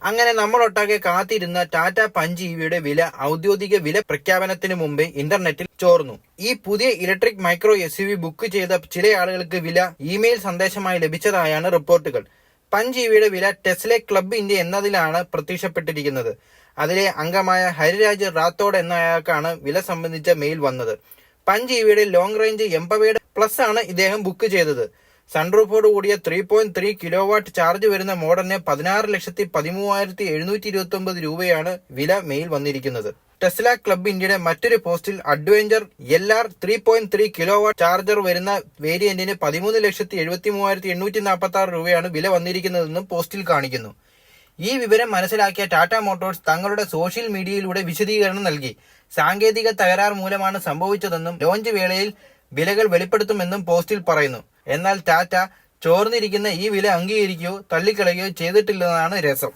അങ്ങനെ നമ്മളൊട്ടാകെ കാത്തിരുന്ന ടാറ്റ പഞ്ച് ഇവിയുടെ വില ഔദ്യോഗിക വില പ്രഖ്യാപനത്തിന് മുമ്പേ ഇന്റർനെറ്റിൽ ചോർന്നു. ഈ പുതിയ ഇലക്ട്രിക് മൈക്രോ SUV ബുക്ക് ചെയ്ത ചില ആളുകൾക്ക് വില ഇമെയിൽ സന്ദേശമായി ലഭിച്ചതായാണ് റിപ്പോർട്ടുകൾ. പഞ്ച് ഇവിയുടെ വില ടെസ്ല ക്ലബ് ഇന്ത്യ എന്നതിലാണ് പ്രത്യക്ഷപ്പെട്ടിരിക്കുന്നത്. അതിലെ അംഗമായ ഹരിരാജ് റാത്തോഡ് എന്നയാൾക്കാണ് വില സംബന്ധിച്ച മെയിൽ വന്നത്. പഞ്ച് ഇവിയുടെ ലോങ് റേഞ്ച് എംപവേർഡ് പ്ലസ് ആണ് ഇദ്ദേഹം ബുക്ക് ചെയ്തത്. സൺറൂഫോട് കൂടിയ 3.3 കിലോവാട്ട് ചാർജ് വരുന്ന മോഡലിന് 16,13,729 രൂപയാണ് വില മെയിൽ വന്നിരിക്കുന്നത്. ടെസ്ല ക്ലബ് ഇന്ത്യയുടെ മറ്റൊരു പോസ്റ്റിൽ അഡ്വഞ്ചർ LR 3.3 കിലോവാട്ട് ചാർജർ വരുന്ന വേരിയന്റിന് 13,73,846 രൂപയാണ് വില വന്നിരിക്കുന്നതെന്നും പോസ്റ്റിൽ കാണിക്കുന്നു. ഈ വിവരം മനസ്സിലാക്കിയ ടാറ്റ മോട്ടോഴ്സ് തങ്ങളുടെ സോഷ്യൽ മീഡിയയിലൂടെ വിശദീകരണം നൽകി. സാങ്കേതിക തകരാർ മൂലമാണ് സംഭവിച്ചതെന്നും ലോഞ്ച് വേളയിൽ വിലകൾ വെളിപ്പെടുത്തുമെന്നും പോസ്റ്റിൽ പറയുന്നു. എന്നാൽ ടാറ്റ ചോർന്നിരിക്കുന്ന ഈ വില അംഗീകരിക്കുകയോ തള്ളിക്കളയുകയോ ചെയ്തിട്ടില്ലെന്നാണ് രസം.